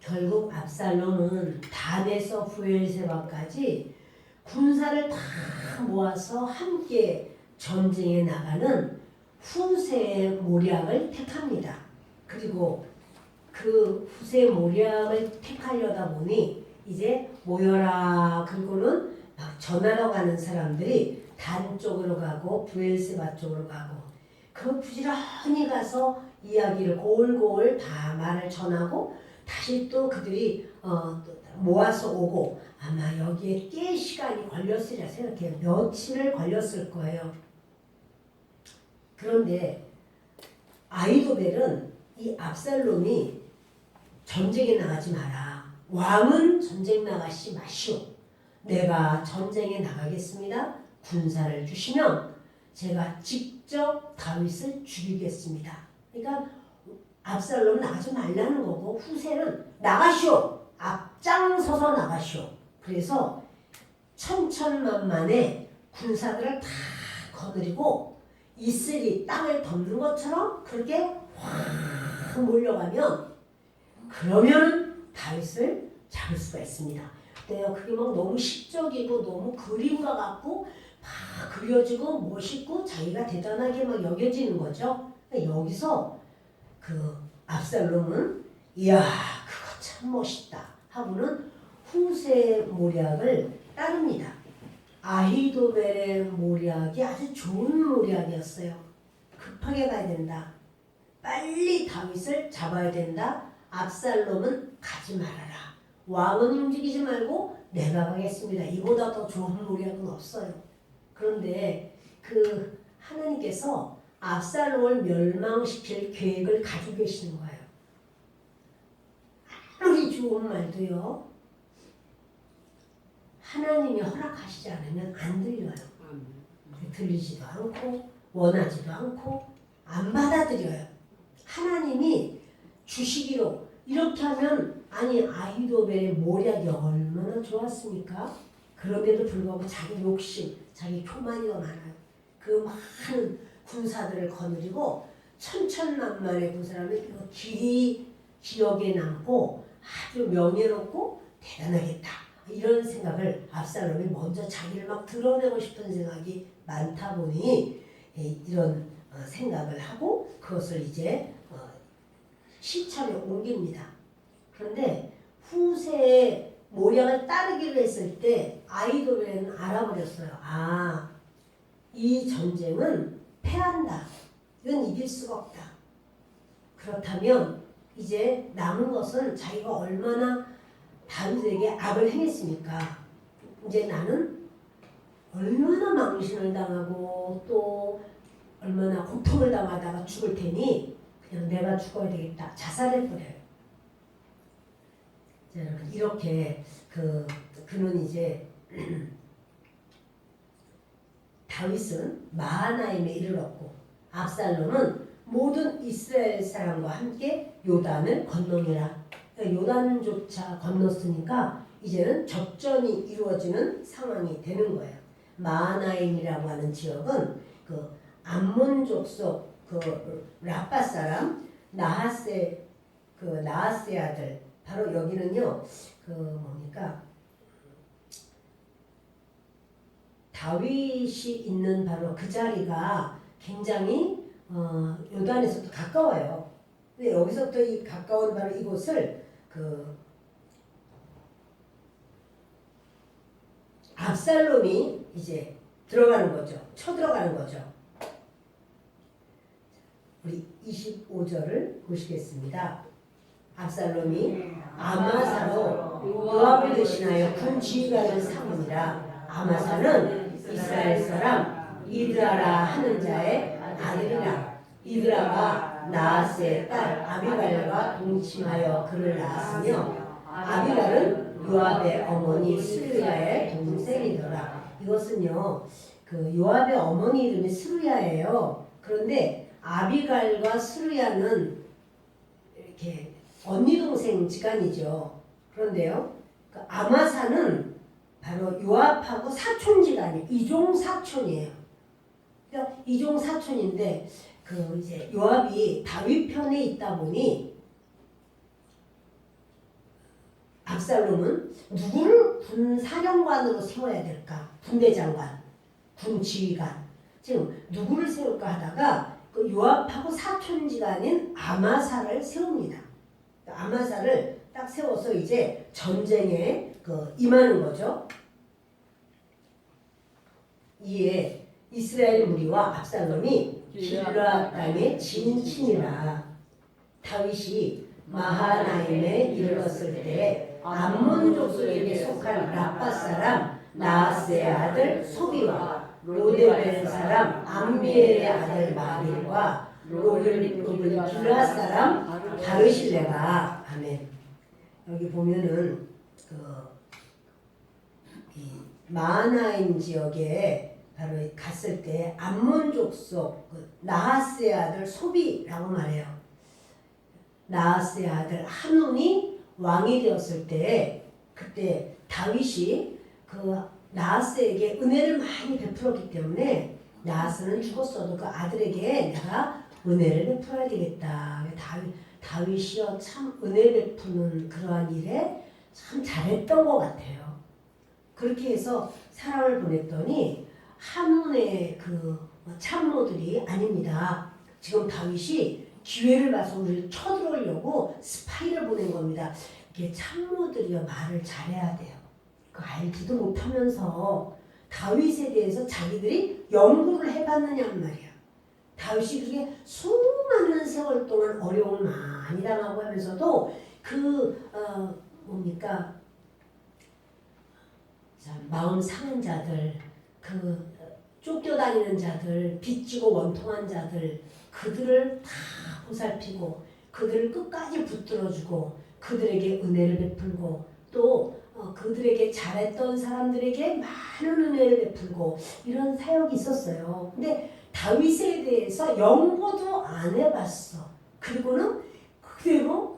결국 압살롬은 단에서 브엘세바까지 군사를 다 모아서 함께 전쟁에 나가는 후세 모략을 택합니다. 그리고 그 후세 모략을 택하려다 보니 이제 모여라. 그리고는 막 전하러 가는 사람들이 단 쪽으로 가고 브엘세바 쪽으로 가고 그 부지런히 가서 이야기를 골골 다 말을 전하고 다시 또 그들이 모아서 오고 아마 여기에 꽤 시간이 걸렸으리라 생각해요. 며칠을 걸렸을 거예요. 그런데 아히도벨은 이 압살롬이 전쟁에 나가지 마라. 왕은 전쟁 나가시 마시오. 내가 전쟁에 나가겠습니다. 군사를 주시면 제가 직접 다윗을 죽이겠습니다. 그러니까 압살롬은 나가지 말라는 거고 후세는 나가시오. 앞장서서 나가시오. 그래서 천천만만의 군사들을 다 거느리고 이슬이 땅을 덮는 것처럼 그렇게 확 몰려가면 그러면 다윗을 잡을 수가 있습니다. 근데요, 그게 막 너무 시적이고 너무 그림과 같고 막 그려지고 멋있고 자기가 대단하게 막 여겨지는 거죠. 여기서 그 압살롬은 이야 그거 참 멋있다 하고는 후세 모략을 따릅니다. 아히도벨의 모략이 아주 좋은 모략이었어요. 급하게 가야 된다. 빨리 다윗을 잡아야 된다. 압살롬은 가지 말아라. 왕은 움직이지 말고 내가 가겠습니다. 이보다 더 좋은 모략은 없어요. 그런데 그 하나님께서 압살롬을 멸망시킬 계획을 가지고 계시는 거예요. 아무리 좋은 말도요. 하나님이 허락하시지 않으면 안 들려요. 들리지도 않고 원하지도 않고 안 받아들여요. 하나님이 주시기로 이렇게 하면 아니 아히도벨의 모략이 얼마나 좋았습니까? 그럼에도 불구하고 자기 욕심, 자기 교만이 더 많아요. 그 많은 군사들을 거느리고 천천만만의 군사라면 이거 길이 기억에 남고 아주 명예롭고 대단하겠다. 이런 생각을 압살롬이 먼저 자기를 막 드러내고 싶은 생각이 많다 보니 이런 생각을 하고 그것을 이제 시찰에 옮깁니다. 그런데 후세의 모략을 따르기로 했을 때 아히도벨은 알아버렸어요. 아, 이 전쟁은 패한다. 이건 이길 수가 없다. 그렇다면 이제 남은 것은 자기가 얼마나 다윗에게 악을 행했습니까? 이제 나는 얼마나 망신을 당하고 또 얼마나 고통을 당하다가 죽을 테니 그냥 내가 죽어야 되겠다. 자살해버려요. 이렇게 그는 이제 다윗은 마하나임에 이르렀고 압살롬은 모든 이스라엘 사람과 함께 요단을 건너니라. 요단조차 건넜으니까 이제는 접전이 이루어지는 상황이 되는 거예요. 마하나임이라고 하는 지역은 그 암몬 족속 그 라빠 사람 나하세 아들 바로 여기는요 그 뭡니까 다윗이 있는 바로 그 자리가 굉장히 요단에서부터 가까워요. 근데 여기서부터 이 가까운 바로 이곳을 그 압살롬이 이제 들어가는 거죠. 쳐들어가는 거죠. 우리 25절을 보시겠습니다. 압살롬이 아마사로 요압을 대신하여 군 지휘관을 삼으니라. 아마사는 이스라엘 사람 이드라라 하는 자의 아들이라. 이드라가 나하스의 딸 아비갈과 동침하여 그를 낳았으며 아비갈은 요압의 어머니 스루야의 동생이더라. 이것은요 그 요압의 어머니 이름이 스루야예요. 그런데 아비갈과 스루야는 이렇게 언니 동생 지간이죠. 그런데요 그 아마사는 바로 요압하고 사촌지간이에요. 이종 사촌이에요. 그러니까 이종 사촌인데 그 이제 요압이 다윗 편에 있다 보니 압살롬은 누구를 군사령관으로 세워야 될까? 군대장관, 군지휘관. 지금 누구를 세울까 하다가 그 요압하고 사촌지간인 아마사를 세웁니다. 아마사를 딱 세워서 이제 전쟁에 임하는 거죠. 이에 이스라엘 무리와 압살롬이 길르앗 진친이라. 다윗이 마하나임에 이르렀을 때 암몬 족속에게 속한 라빠 사람 나하스의 아들 소비와 로데벨 사람 암미엘의 아들 마길과 로블 길르앗 사람 바르실레가. 아멘. 여기 보면은 이 마하나임 지역에 바로 갔을 때 암몬 족속 나하스의 아들 소비라고 말해요. 나하스의 아들 한운이 왕이 되었을 때 그때 다윗이 그 나하스에게 은혜를 많이 베풀었기 때문에 나하스는 죽었어도 그 아들에게 내가 은혜를 베풀어야 되겠다. 다윗이요 참 은혜 베푸는 그러한 일에 참 잘했던 것 같아요. 그렇게 해서 사람을 보냈더니 한운의 그 참모들이 아닙니다. 지금 다윗이 기회를 봐서 우리를 쳐들어오려고 스파이를 보낸 겁니다. 이게 참모들이요 말을 잘해야 돼요. 그 알지도 못하면서 다윗에 대해서 자기들이 연구를 해봤느냐는 말이야. 다윗이 그게 수많은 세월 동안 어려움을 많이 당하고 하면서도 뭡니까? 마음 상한 자들, 쫓겨다니는 자들, 빚지고 원통한 자들, 그들을 다 보살피고 그들을 끝까지 붙들어주고 그들에게 은혜를 베풀고 또 그들에게 잘했던 사람들에게 많은 은혜를 베풀고 이런 사역이 있었어요. 근데 다윗에 대해서 연구도 안 해봤어. 그리고는 그대로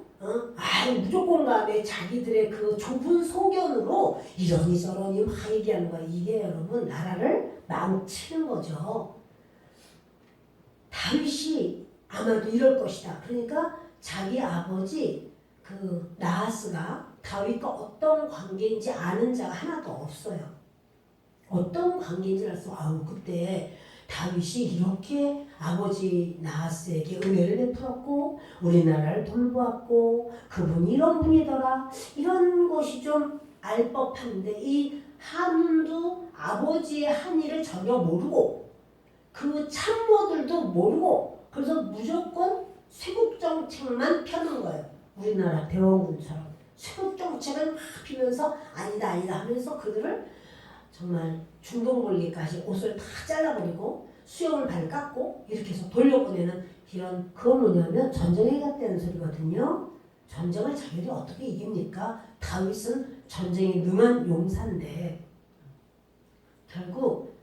무조건 간에 자기들의 그 좁은 소견으로 이러니 저러니 막 얘기하는 거야. 이게 여러분 나라를 망치는 거죠. 다윗이 아마도 이럴 것이다. 그러니까 자기 아버지 나하스가 다윗과 어떤 관계인지 아는 자가 하나도 없어요. 어떤 관계인지 알았어. 그때 다윗이 이렇게 아버지 나하스에게 은혜를 베풀었고 우리나라를 돌보았고 그분이 이런 분이더라. 이런 것이 좀 알 법한데 이 한운도 아버지의 한 일을 전혀 모르고 그 참모들도 모르고 그래서 무조건 쇄국 정책만 펴는 거예요. 우리나라 대원군처럼 쇄국 정책을 막 피면서 아니다 하면서 그들을 정말 중동몰리까지 옷을 다 잘라버리고 수염을 발 깎고 이렇게 해서 돌려보내는 이런 그건 뭐냐면 전쟁에 갔다는 소리거든요. 전쟁을 자기들이 어떻게 이깁니까? 다윗은 전쟁에 능한 용사인데 결국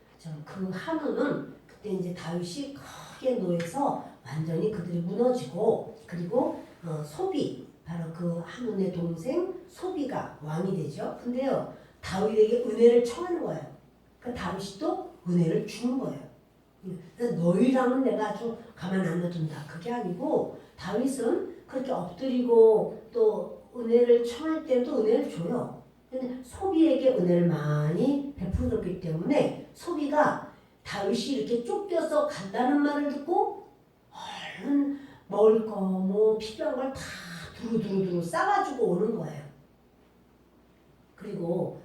그 한우는 그때 이제 다윗이 크게 노해서 완전히 그들이 무너지고 그리고 소비 바로 그 한운의 동생 소비가 왕이 되죠. 근데요 다윗에게 은혜를 청하는 거예요. 그 다윗이 또 은혜를 주는 거예요. 너희랑은 내가 아주 가만 안 놔둔다. 그게 아니고 다윗은 그렇게 엎드리고 또 은혜를 청할 때도 은혜를 줘요. 근데 소비에게 은혜를 많이 베풀었기 때문에 소비가 다윗이 이렇게 쫓겨서 간다는 말을 듣고 얼른 먹을 거 뭐 필요한 걸 다 두루두루 싸가지고 오는 거예요. 그리고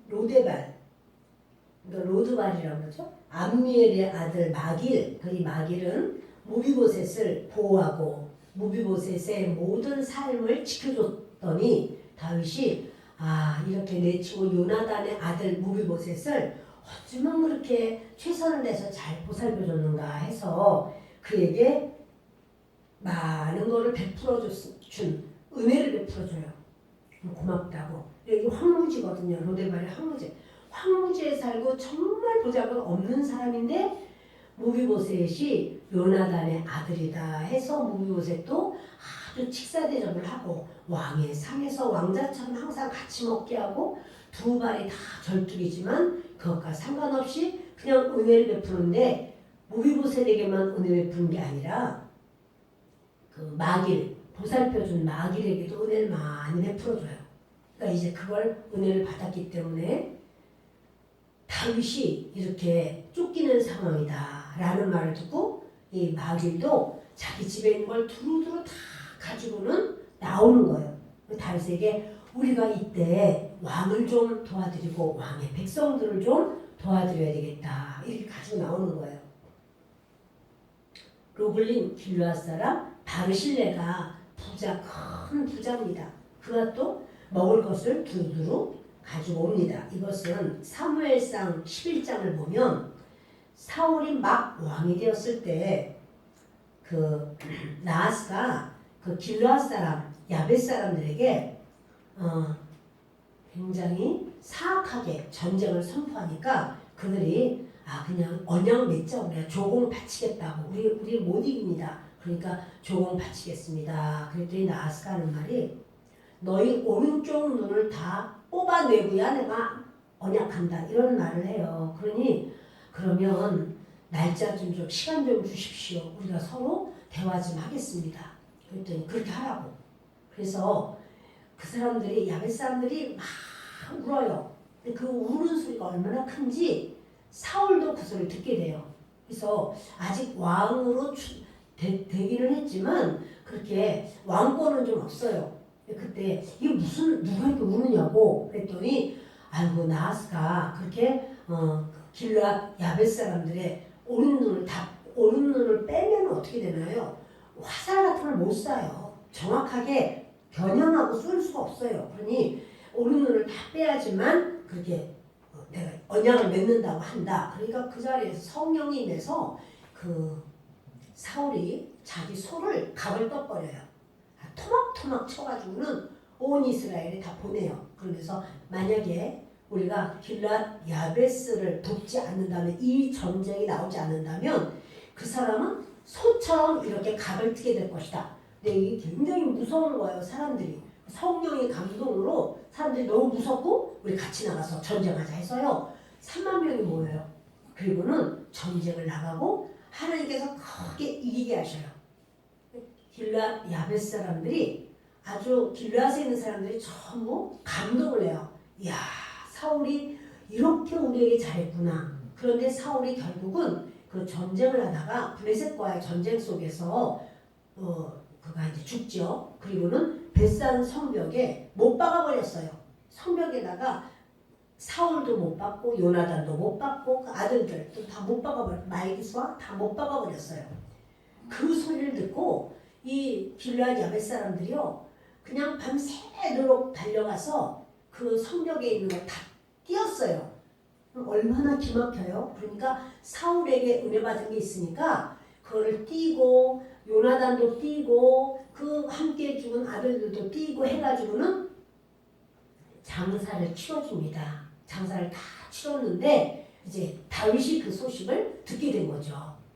로데발, 그러니까 로드발이라고 그러죠. 암미엘의 아들 마길, 이 마길은 무비보셋을 보호하고 무비보셋의 모든 삶을 지켜줬더니 다윗이 이렇게 내치고 요나단의 아들 무비보셋을 어쩌면 그렇게 최선을 다해서 잘 보살펴줬는가 해서 그에게 많은 거를 준 은혜를 베풀어줘요. 고맙다고. 여기 황무지거든요. 로데발이 황무지. 황무지에 살고 정말 보잘것 없는 사람인데 무비보셋이 요나단의 아들이다 해서 무비보셋도 아주 직사대접을 하고 왕의 상에서 왕자처럼 항상 같이 먹게 하고 두 발이 다 절뚝이지만 그것과 상관없이 그냥 은혜를 베푸는데 무비보셋에게만 은혜 베푼 게 아니라 그 마길 보살펴준 마길에게도 은혜를 많이 베풀어줘요. 그러니까 이제 그걸 은혜를 받았기 때문에 다윗이 이렇게 쫓기는 상황이다라는 말을 듣고 이 마길도 자기 집에 있는 걸 두루두루 다 가지고는 나오는 거예요. 다윗에게 우리가 이때 왕을 좀 도와드리고 왕의 백성들을 좀 도와드려야 되겠다 이렇게 가지고 나오는 거예요. 로블린 길르앗 사람 바르실레가 큰 부자입니다. 그가 또 먹을 것을 두루두루 가지고 옵니다. 이것은 사무엘상 11장을 보면 사울이 막 왕이 되었을 때 그 나하스가 그 길르앗 사람 야벳 사람들에게 굉장히 사악하게 전쟁을 선포하니까 그들이 그냥 언양 맺자 그래 조공 바치겠다고 우리 못 이깁니다. 그러니까 조공 바치겠습니다. 그랬더니 나하스가 하는 말이 너희 오른쪽 눈을 다 뽑아내고야 내가 언약한다 이런 말을 해요. 그러면 날짜 좀 시간 좀 주십시오. 우리가 서로 대화 좀 하겠습니다. 그랬더니 그렇게 하라고. 그래서 그 사람들이 야벳 사람들이 막 울어요. 근데 그 우는 소리가 얼마나 큰지 사울도 그 소리를 듣게 돼요. 그래서 아직 왕으로 되기는 했지만 그렇게 왕권은 좀 없어요. 그때 이게 누가 이렇게 우느냐고 그랬더니 아이고 나하스가 그렇게 길르앗 야벳 사람들의 오른 눈을 빼면 어떻게 되나요? 화살 같은 걸 못 쏴요. 정확하게 겨냥하고 쏠 수가 없어요. 그러니 오른 눈을 다 빼야지만 그렇게 내가 언약을 맺는다고 한다. 그러니까 그 자리에서 성령이 임해서 그 사울이 자기 소를 각을 떠버려요. 토막토막 쳐가지고는 온 이스라엘이 다 보내요. 그러면서 만약에 우리가 길르앗 야베스를 돕지 않는다면 이 전쟁이 나오지 않는다면 그 사람은 소처럼 이렇게 각을 트게 될 것이다. 근데 이게 굉장히 무서운 거예요. 사람들이 성령의 감동으로 사람들이 너무 무섭고 우리 같이 나가서 전쟁하자 해서요 3만 명이 모여요. 그리고는 전쟁을 나가고 하나님께서 크게 이기게 하셔요. 길르앗 야벳 사람들이 아주 길르앗에 있는 사람들이 전부 감동을 해요. 이야 사울이 이렇게 우리에게 잘했구나. 그런데 사울이 결국은 그 전쟁을 하다가 블레셋과의 전쟁 속에서 그가 이제 죽죠. 그리고는 벳산 성벽에 못 박아버렸어요. 성벽에다가 사울도 못 박고 요나단도 못 박고 그 아들들도 다 못 박아버렸어요. 마이기스와 다 못 박아버렸어요. 그 소리를 듣고 이 길르앗 야벳 사람들이요 그냥 밤새도록 달려가서 그 성벽에 있는 걸 다 띄었어요. 얼마나 기막혀요. 그러니까 사울에게 은혜 받은 게 있으니까 그거를 띄고 요나단도 띄고 그 함께 죽은 아들들도 띄고 해가지고는 장사를 치러줍니다. 장사를 다 치렀는데 이제 다윗이 그 소식을 듣게 된 거죠.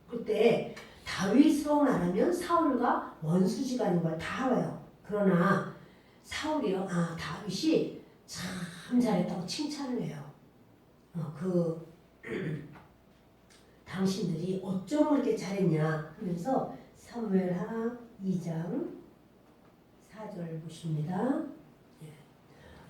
그때 다윗으로 말하면 사울과 원수지간인 걸 다 알아요. 그러나 사울이요, 다윗이 참 잘했다고 칭찬을 해요. 당신들이 어쩜 그렇게 잘했냐 하면서 사무엘하 2장 4절 보십니다.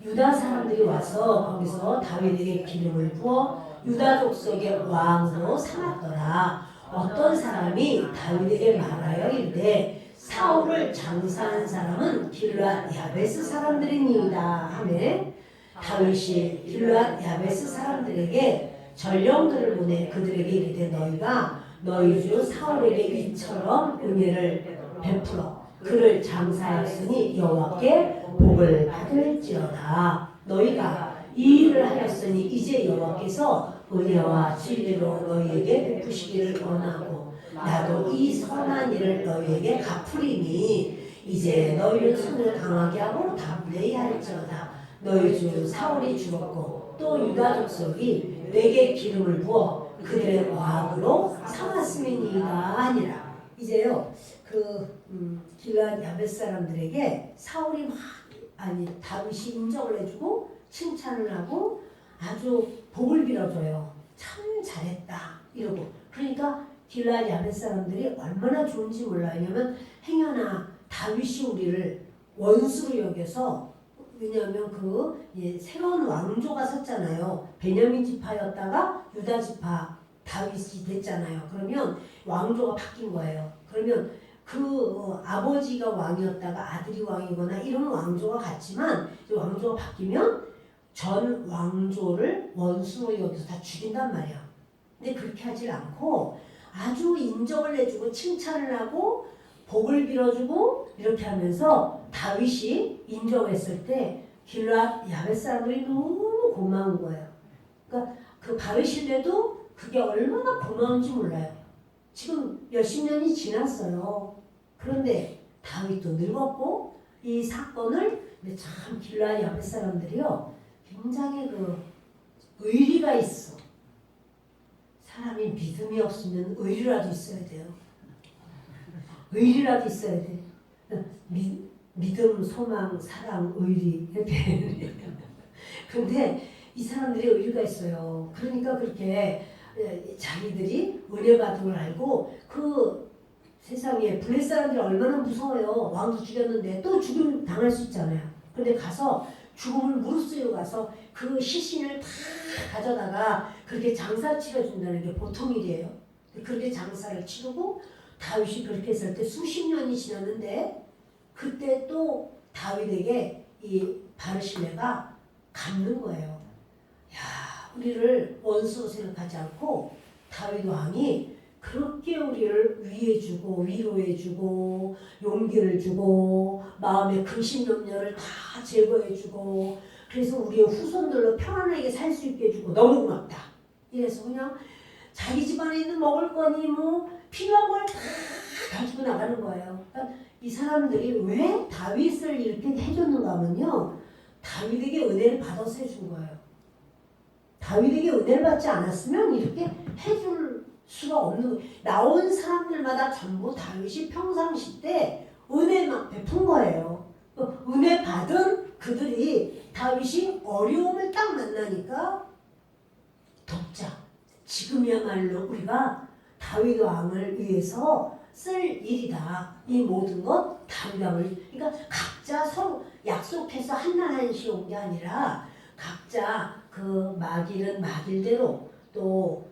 유다 사람들이 와서 거기서 다윗에게 기름을 부어 유다 족속의 왕으로 삼았더라. 어떤 사람이 다윗에게 말하여 이르되 사울을 장사한 사람은 길르앗 야베스 사람들이니이다 하매 다윗이 길르앗 야베스 사람들에게 전령들을 보내 그들에게 이르되 너희가 너희 주 사울에게 이처럼 은혜를 베풀어 그를 장사하였으니 여호와께 복을 받을지어다. 너희가 이 일을 하였으니 이제 여호와께서 은혜와 진리로 너희에게 베푸시기를 원하고 나도 이 선한 일을 너희에게 갚으리니 이제 너희를 손을 강하게 하고 담대히 할지어다. 너희 주 사울이 죽었고 또 유다 족속이 내게 기름을 부어 그들의 왕으로 삼았음이니이다 하니라. 이제요 길르앗 야벳 사람들에게 사울이 다윗이 인정을 해주고 칭찬을 하고 아주 복을 빌어줘요. 참 잘했다 이러고. 그러니까 길르앗 야벳 사람들이 얼마나 좋은지 몰라요. 왜냐면 행여나 다윗이 우리를 원수로 여겨서, 왜냐하면 새로운 왕조가 섰잖아요. 베냐민 지파였다가 유다 지파 다윗이 됐잖아요. 그러면 왕조가 바뀐 거예요. 그러면 아버지가 왕이었다가 아들이 왕이거나 이런 왕조가 같지만 왕조가 바뀌면 전 왕조를 원수로 여기서 다 죽인단 말이야. 근데 그렇게 하질 않고 아주 인정을 해주고 칭찬을 하고 복을 빌어주고 이렇게 하면서 다윗이 인정했을 때 길르앗 야벳 사람들이 너무 고마운 거예요. 그러니까 그 바르실레도 그게 얼마나 고마운지 몰라요. 지금 몇십 년이 지났어요. 그런데 다윗도 늙었고 이 사건을 참 길르앗 야벳 사람들이요 굉장히 의리가 있어. 사람이 믿음이 없으면 의리라도 있어야 돼요. 의리라도 있어야 돼. 믿음, 소망, 사랑, 의리 이렇게. 근데 이 사람들이 의리가 있어요. 그러니까 그렇게 자기들이 은혜 받은 걸 알고 세상에 블레 사람들이 얼마나 무서워요. 왕도 죽였는데 또 죽음 당할 수 있잖아요. 근데 가서 죽음을 무릅쓰고 가서 그 시신을 다 가져다가 그렇게 장사 치러준다는 게 보통 일이에요. 그렇게 장사를 치르고 다윗이 그렇게 했을 때 수십 년이 지났는데 그때 또 다윗에게 이 바르실레가 갚는 거예요. 야, 우리를 원수로 생각하지 않고 다윗 왕이 그렇게 우리를 위해주고 위로해주고 용기를 주고 마음의 근심 염려를 다 제거해주고 그래서 우리의 후손들로 평안하게 살 수 있게 해주고 너무 고맙다. 이래서 그냥 자기 집안에 있는 먹을 거니 필요한 걸 다 가지고 나가는 거예요. 그러니까 이 사람들이 왜 다윗을 이렇게 해줬는가 하면요. 다윗에게 은혜를 받아서 해준 거예요. 다윗에게 은혜를 받지 않았으면 이렇게 해줄 수가 없는 거예요. 나온 사람들마다 전부 다윗이 평상시 때 은혜만 베푼 거예요. 은혜 받은 그들이 다윗이 어려움을 딱 만나니까 돕자. 지금이야말로 우리가 다윗 왕을 위해서 쓸 일이다. 이 모든 것 다윗 왕을. 그러니까 각자 서로 약속해서 한날 한시 온 게 아니라 각자 마길은 마길대로 또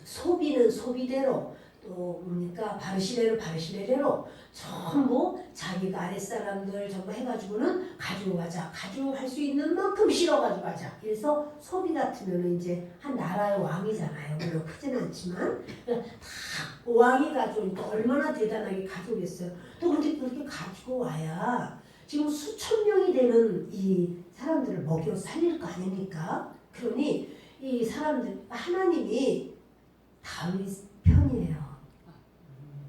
소비는 소비대로 또 뭡니까 바르시레는 바르시레대로 전부 자기가 아랫사람들 전부 해가지고는 가지고 가자. 가지고 갈 수 있는 만큼 실어가지고 가자. 그래서 소비 같으면 이제 한 나라의 왕이잖아요. 물론 크지는 않지만 다 왕이 가져오니까 얼마나 대단하게 가져오겠어요. 또 근데 그렇게 가지고 와야 지금 수천 명이 되는 이 사람들을 먹여 살릴 거 아닙니까? 그러니 이 사람들 하나님이 다윗 편이에요.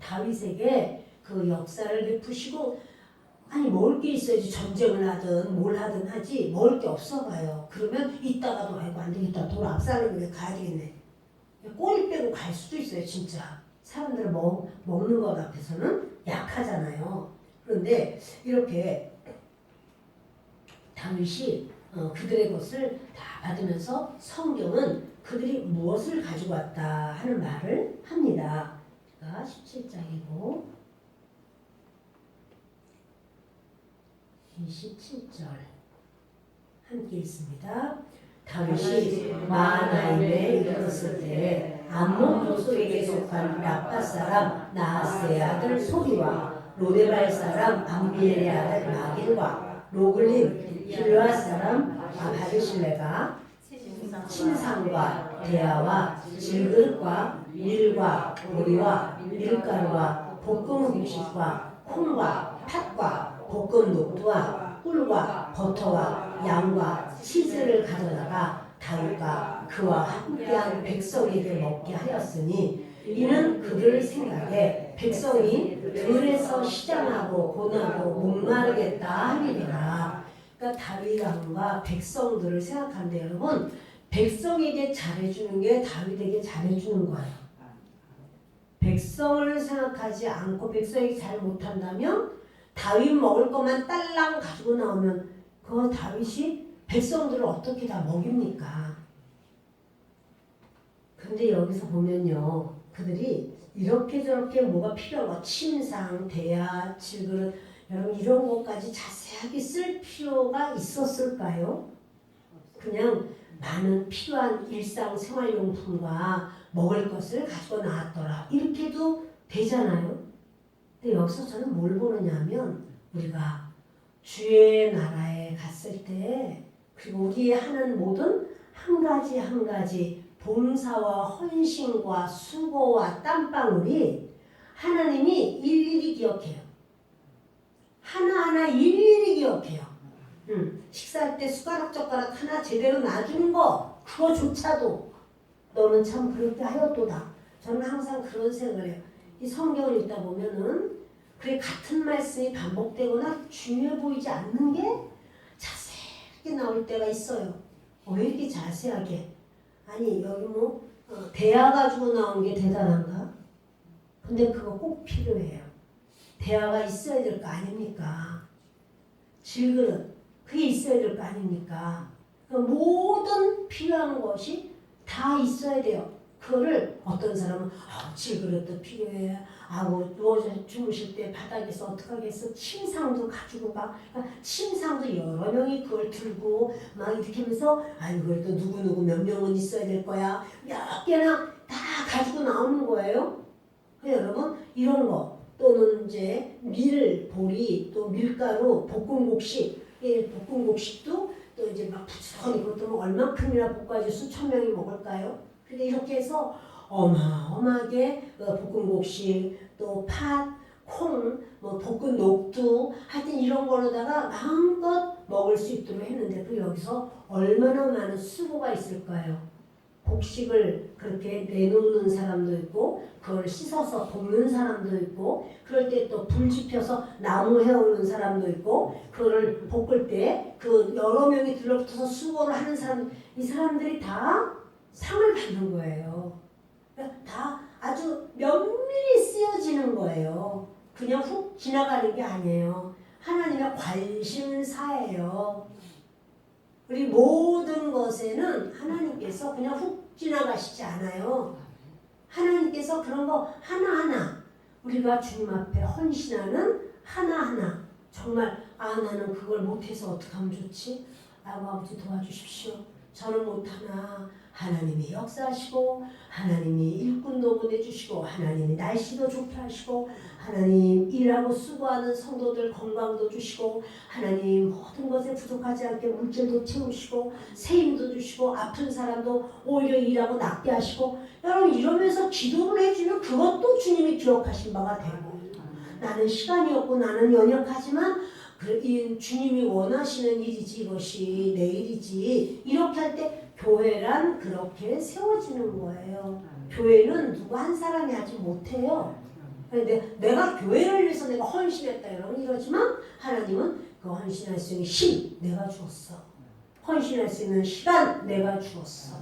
다윗에게 그 역사를 베푸시고 아니 먹을 게 있어야지 전쟁을 하든 뭘 하든 하지 먹을 게 없어 봐요. 그러면 이따가도 아이고 안 되겠다. 돈 앞사람에게 가야 되겠네. 꼬리 빼고 갈 수도 있어요. 진짜. 사람들은 먹는 것 앞에서는 약하잖아요. 그런데 이렇게 다윗이 그들의 것을 다 받으면서 성경은 그들이 무엇을 가지고 왔다 하는 말을 합니다. 17장이고 27절 함께 읽습니다. 다윗이 마하나임에 이르렀을 때에 암몬 족속에게 속한 라파 사람 나하스의 아들 소비와 로데발 사람 암미엘의 아들 마길과 로글림 길르앗 사람 바르실레가 침상과 대야와 질그릇과 밀과 보리와 밀가루와 볶음 음식과 콩과 팥과 볶은 녹두와 꿀과 버터와 양과 치즈를 가져다가 다윗과 그와 함께한 백성에게 먹게 하였으니 이는 그들 생각에 백성이 들에서 시장하고 고나고 목마르겠다 하리라. 그러니까 다윗 왕과 백성들을 생각하는데 여러분 백성에게 잘해주는 게 다윗에게 잘해주는 거예요. 백성을 생각하지 않고 백성이 잘 못한다면 다윗 먹을 것만 딸랑 가지고 나오면 그 다윗이 백성들을 어떻게 다 먹입니까? 근데 여기서 보면요. 그들이 이렇게 저렇게 뭐가 필요한 거 침상, 대야, 질그릇 여러분 이런 것까지 자세하게 쓸 필요가 있었을까요? 그냥 많은 필요한 일상생활용품과 먹을 것을 가지고 나왔더라 이렇게도 되잖아요. 근데 여기서 저는 뭘 보느냐면 우리가 주의 나라에 갔을 때 그리고 우리 하는 모든 한 가지 한 가지 봉사와 헌신과 수고와 땀방울이 하나님이 일일이 기억해요. 하나하나 일일이 기억해요. 식사할 때 숟가락 젓가락 하나 제대로 놔주는 거 그거조차도 너는 참 그렇게 하였도다. 저는 항상 그런 생각을 해요. 이 성경을 읽다 보면은 그래 같은 말씀이 반복되거나 중요해 보이지 않는 게 자세하게 나올 때가 있어요. 왜 이렇게 자세하게? 아니 여기 뭐 대야 가지고 나온 게 대단한가? 근데 그거 꼭 필요해요. 대야가 있어야 될 거 아닙니까? 질그릇 그게 있어야 될 거 아닙니까? 그러니까 모든 필요한 것이 다 있어야 돼요. 그거를 어떤 사람은 질그릇도 필요해. 뭐 누워서 주무실 때 바닥에서 어떡하겠어. 침상도 가지고 가. 그러니까 침상도 여러 명이 그걸 들고 막 이렇게 하면서 이걸 또 누구누구 몇 명은 있어야 될 거야. 몇 개나 다 가지고 나오는 거예요. 여러분 이런 거 또는 이제 보리, 또 밀가루, 볶음국식 볶음국식도 또 이제 막 부지런히 그것도 뭐 얼만큼이나 볶아지 수천 명이 먹을까요? 근데 이렇게 해서 어마어마하게 볶음국식, 또 팥, 콩, 뭐 볶은 녹두 하여튼 이런 거로다가 마음껏 먹을 수 있도록 했는데 그 여기서 얼마나 많은 수고가 있을까요? 곡식을 그렇게 내놓는 사람도 있고 그걸 씻어서 볶는 사람도 있고 그럴 때 또 불 지펴서 나무 해오는 사람도 있고 그거를 볶을 때 그 여러 명이 들러붙어서 수고를 하는 사람 이 사람들이 다 상을 받는 거예요. 그러니까 다 아주 면밀히 쓰여지는 거예요. 그냥 훅 지나가는 게 아니에요. 하나님의 관심사예요. 우리 모든 것에는 하나님께서 그냥 훅 지나가시지 않아요. 하나님께서 그런 거 하나하나 우리가 주님 앞에 헌신하는 하나하나 정말 나는 그걸 못해서 어떻게 하면 좋지? 아버지 도와주십시오. 저는 못하나 하나님이 역사하시고 하나님이 일꾼도 보내주시고 하나님이 날씨도 좋게 하시고 하나님 일하고 수고하는 성도들 건강도 주시고 하나님 모든 것에 부족하지 않게 물질도 채우시고 세임도 주시고 아픈 사람도 오히려 일하고 낫게 하시고 여러분 이러면서 기도를 해주면 그것도 주님이 기억하신 바가 되고 나는 시간이 없고 나는 연약하지만 주님이 원하시는 일이지 이것이 내 일이지 이렇게 할 때 교회란 그렇게 세워지는 거예요. 교회는 누구 한 사람이 하지 못해요. 내가 교회를 위해서 내가 헌신했다 이러지만 하나님은 그 헌신할 수 있는 힘 내가 주었어. 헌신할 수 있는 시간 내가 주었어.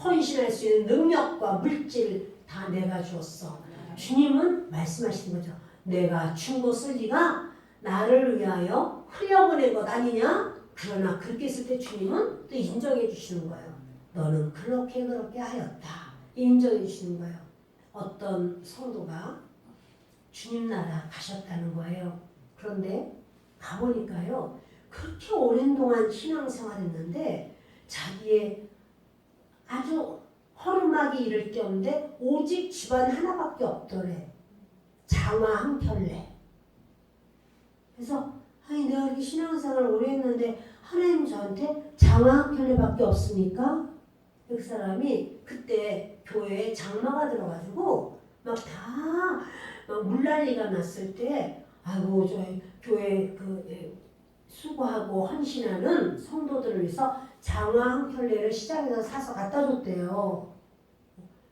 헌신할 수 있는 능력과 물질 다 내가 주었어. 주님은 말씀하시는 거죠. 내가 준 것을 네가 나를 위하여 흘려보낸 것 아니냐? 그러나 그렇게 했을 때 주님은 또 인정해 주시는 거예요. 너는 그렇게 하였다. 인정해 주시는 거예요. 어떤 성도가 주님 나라 가셨다는 거예요. 그런데 가보니까요. 그렇게 오랜 동안 신앙생활했는데 자기의 아주 허름하게 이를 데 없는데 오직 집안 하나밖에 없더래. 장화 한 켤레. 그래서 내가 이렇게 신앙생활을 오래 했는데 하나님 저한테 장화 한 켤레밖에 없습니까? 그 사람이 그때 교회에 장마가 들어가지고 막 다 물난리가 났을 때 아이고 저희 교회 수고하고 헌신하는 성도들을 위해서 장화 한 켤레를 시장에서 사서 갖다 줬대요.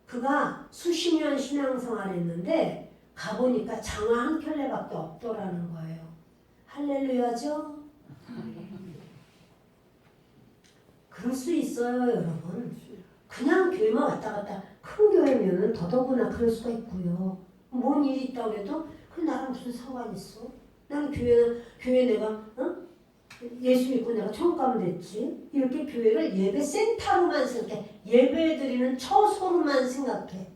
그가 수십 년 신앙생활을 했는데 가보니까 장화 한 켤레밖에 없더라는 거예요. 할렐루야죠? 그럴 수 있어요 여러분. 그냥 교회만 왔다 갔다 큰 교회면은 더더구나 그럴 수가 있고요. 뭔 일이 있다고 해도 그 나랑 무슨 상관이 있어? 나는 교회 내가 예수 믿고 내가 천국 가면 됐지. 이렇게 교회를 예배 센터로만 생각해. 예배 드리는 처소로만 생각해.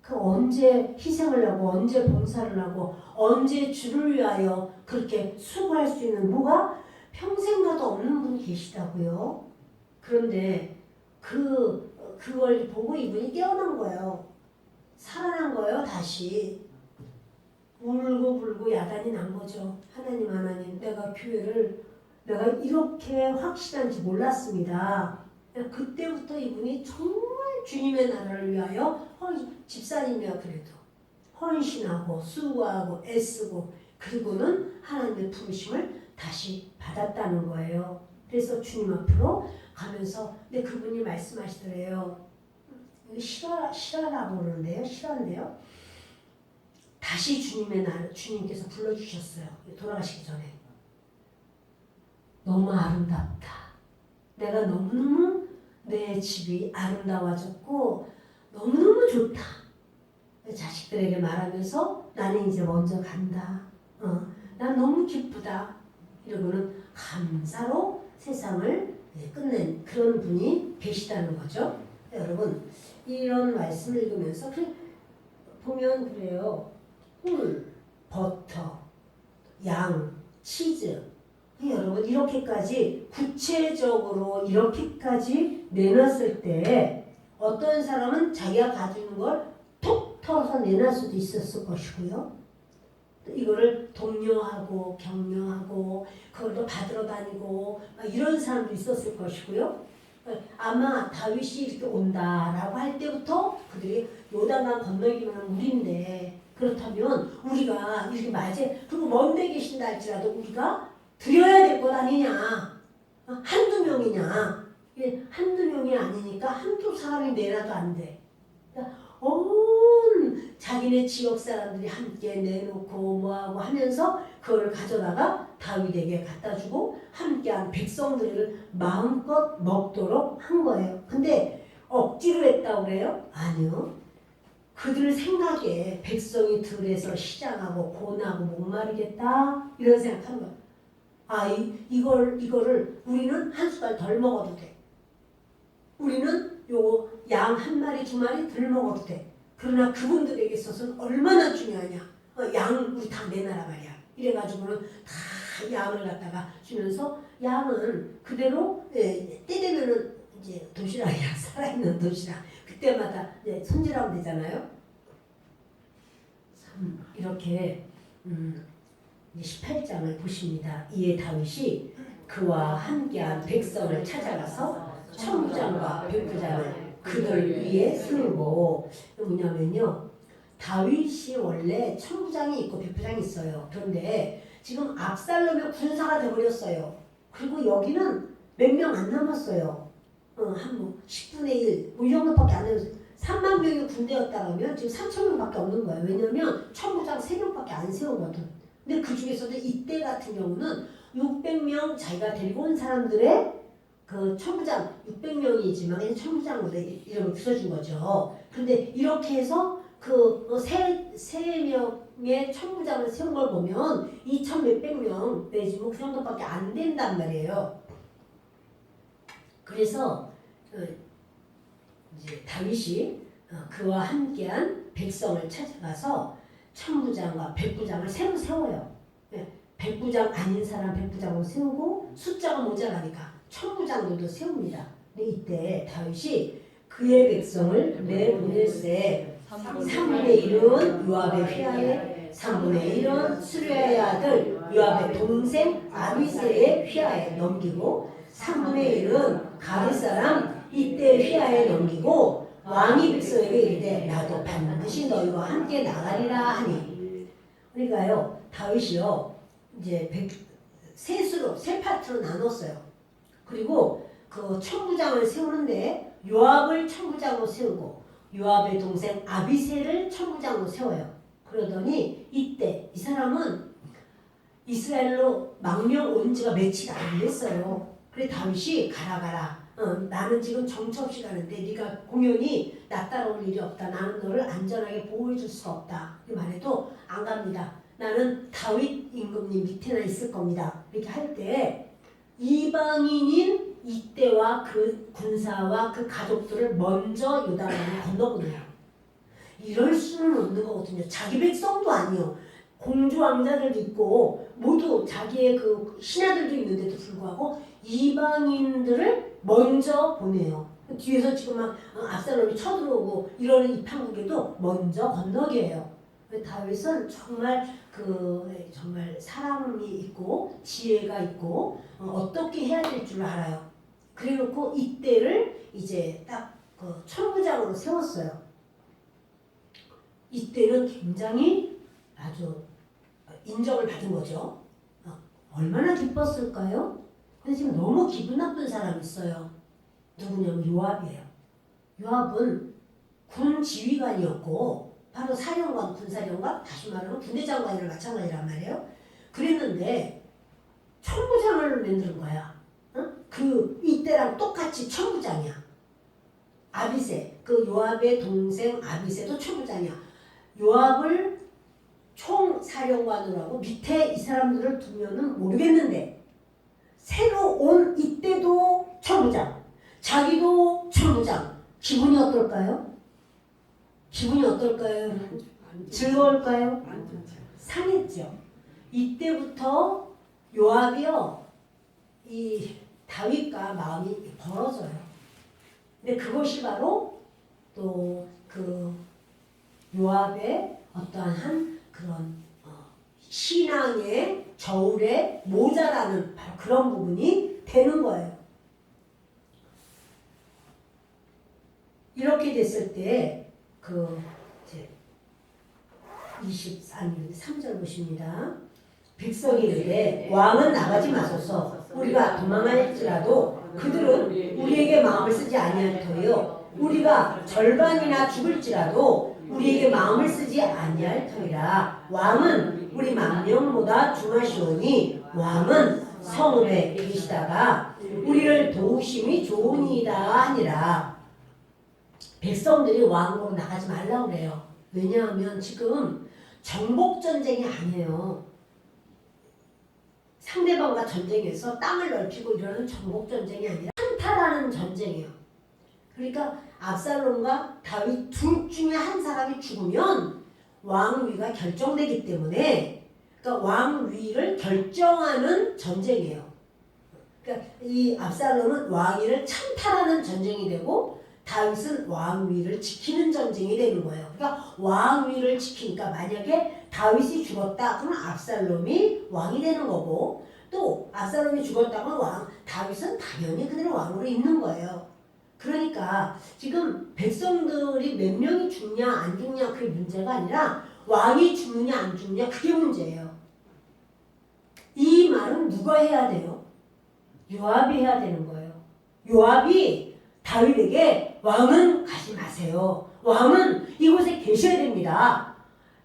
그 언제 희생을 하고 언제 봉사를 하고 언제 주를 위하여 그렇게 수고할 수 있는 뭐가 평생 가도 없는 분이 계시다고요. 그런데 그걸 보고 이분이 깨어난 거예요. 살아난 거예요. 다시 울고 불고 야단이 난 거죠. 하나님 내가 교회를 내가 이렇게 확신한지 몰랐습니다. 그때부터 이분이 정말 주님의 나라를 위하여 집사님이야 그래도 헌신하고 수고하고 애쓰고 그리고는 하나님의 부르심을 다시 받았다는 거예요. 그래서 주님 앞으로 가면서 근데 그분이 말씀하시더래요. 실화라고 그러는데요. 실화인데요. 다시 주님의 날 주님께서 불러주셨어요. 돌아가시기 전에. 너무 아름답다. 내가 너무너무 내 집이 아름다워졌고 너무너무 좋다. 자식들에게 말하면서 나는 이제 먼저 간다. 난 너무 기쁘다. 이러고는 감사로 세상을 끝낸 그런 분이 계시다는 거죠. 여러분 이런 말씀을 읽으면서 보면 그래요. 꿀, 버터, 양, 치즈 여러분 이렇게까지 구체적으로 이렇게까지 내놨을 때 어떤 사람은 자기가 가지는 걸 톡 털어서 내놔 수도 있었을 것이고요. 이거를 독려하고 격려하고 그걸 받으러 다니고 이런 사람도 있었을 것이고요. 아마 다윗이 이렇게 온다라고 할 때부터 그들이 요단강 건너기만 우리인데 그렇다면 우리가 이렇게 맞이 그리고 먼데 계신다 할지라도 우리가 드려야 될 것 아니냐. 한두 명이냐. 한두 명이 아니니까 한두 사람이 내놔도 안 돼. 온 자기네 지역 사람들이 함께 내놓고 뭐하고 하면서 그걸 가져다가 다윗에게 갖다 주고 함께한 백성들을 마음껏 먹도록 한 거예요. 근데 억지로 했다고 그래요? 아니요. 그들 생각에 백성이 들에서 시장하고 고나고 목마르겠다 이런 생각하는 거예요. 이거를 우리는 한 숟갈 덜 먹어도 돼. 우리는 요 양 한 마리 두 마리 덜 먹어도 돼. 그러나 그분들에게 있어서는 얼마나 중요하냐. 양 우리 다 내놔라 말이야. 이래가지고는 다 양을 갖다가 주면서 양은 그대로 때 되면은 이제 도시락이야. 살아있는 도시락. 그때마다 손질하면 되잖아요. 참 이렇게 18장을 보십니다. 이에 다윗이 그와 함께한 백성을 찾아가서 천부장과 백부장을 그들 위에 세우고 뭐냐면요. 다윗이 원래 천부장이 있고 백부장이 있어요. 그런데 지금 압살롬의 군사가 되어버렸어요. 그리고 여기는 몇 명 안 남았어요. 한 10분의 1, 이 정도밖에 안 남았어요. 3만 명의 군대였다면 지금 3천 명밖에 없는 거예요. 왜냐면 천부장 3명밖에 안 세우거든. 근데 그 중에서도 이때 같은 경우는 600명 자기가 데리고 온 사람들의 그 천부장 600명이지만 천부장으로 이름을 붙여준 거죠. 그런데 이렇게 해서 그 세 명의 천부장을 세운 걸 보면 2천 몇백 명 내지 뭐 그 정도밖에 안 된단 말이에요. 그래서 이제 다윗이 그와 함께한 백성을 찾아가서 천부장과 백부장을 새로 세워요. 백부장 아닌 사람 백부장으로 세우고 숫자가 모자라니까 천부장들도 세웁니다. 근데 이때 다윗이 그의 백성을 내보낼세 3분의 1은 요압의 휘하에 3분의 1은 수르야의 아들 요압의 동생 아비새의 휘하에 넘기고 3분의 1은 가드 사람 이때 휘하에 넘기고 왕이 백성에게 이르되 나도 반드시 너희와 함께 나가리라 하니. 그러니까요 다윗이요 이제 세 파트로 나눴어요. 그리고 그 천부장을 세우는데 요압을 천부장으로 세우고 요압의 동생 아비새를 천부장으로 세워요. 그러더니 이때 이 사람은 이스라엘로 망명 온 지가 며칠 안 됐어요. 그래 다윗이 가라 나는 지금 정처 없이 가는데 네가 공연히 나 따라올 일이 없다. 나는 너를 안전하게 보호해 줄 수가 없다. 이 말해도 안 갑니다. 나는 다윗 임금님 밑에나 있을 겁니다. 이렇게 할 때 이방인인 이때와 그 군사와 그 가족들을 먼저 요단강을 건너보내요. 이럴 수는 없는 거거든요. 자기 백성도 아니요. 공주 왕자들도 있고 모두 자기의 그 신하들도 있는데도 불구하고 이방인들을 먼저 보내요. 뒤에서 지금 막 압살롬이 쳐들어오고 이러는 이 판국에도 먼저 건너게요. 다윗은 정말 정말 사랑이 있고 지혜가 있고 어떻게 해야 될 줄 알아요. 그래놓고 이때를 이제 딱 그 천부장으로 세웠어요. 이때는 굉장히 아주 인정을 받은 거죠. 얼마나 기뻤을까요? 근데 지금 너무 기분 나쁜 사람이 있어요. 누구냐면 요압이에요. 요압은 군 지휘관이었고 바로 사령관, 군사령관, 다시 말하면 군대장관이랑 마찬가지란 말이에요. 그랬는데 천부장을 만드는 거야. 이때랑 똑같이 천부장이야. 아비새, 그 요압의 동생 아비새도 천부장이야. 요압을 총사령관으로 하고 밑에 이 사람들을 두면은 모르겠는데 새로 온 이때도 천부장, 자기도 천부장. 기분이 어떨까요? 기분이 어떨까요? 즐거울까요? 상했죠. 이때부터 요압이요, 이 다윗과 마음이 벌어져요. 근데 그것이 바로 또 그 요압의 어떠한 그런 신앙의 저울에 모자라는 바로 그런 부분이 되는 거예요. 이렇게 됐을 때 이제 24년 3절 보십니다. 백성이 이르되 왕은 나가지 마소서. 우리가 도망할지라도 그들은 우리에게 마음을 쓰지 아니할 터이요 우리가 절반이나 죽을지라도 우리에게 마음을 쓰지 아니할 터이라. 왕은 우리 만명보다 중하시오니 왕은 성읍에 계시다가 우리를 도우심이 좋으니이다 하니라. 백성들이 왕으로 나가지 말라고 그래요. 왜냐하면 지금 정복전쟁이 아니에요. 상대방과 전쟁에서 땅을 넓히고 이러는 정복전쟁이 아니라 한타라는 전쟁이에요. 그러니까 압살롬과 다윗 둘 중에 한 사람이 죽으면 왕위가 결정되기 때문에 그러니까 왕위를 결정하는 전쟁이에요. 그러니까 이 압살롬은 왕위를 찬탈하는 전쟁이 되고 다윗은 왕위를 지키는 전쟁이 되는 거예요. 그러니까 왕위를 지키니까 만약에 다윗이 죽었다 그러면 압살롬이 왕이 되는 거고 또 압살롬이 죽었다면 다윗은 당연히 그대로 왕으로 있는 거예요. 그러니까 지금 백성들이 몇 명이 죽냐 안 죽냐 그게 문제가 아니라 왕이 죽느냐 안 죽느냐 그게 문제예요. 이 말은 누가 해야 돼요? 요압이 해야 되는 거예요. 요압이 다윗에게 왕은 가지 마세요. 왕은 이곳에 계셔야 됩니다.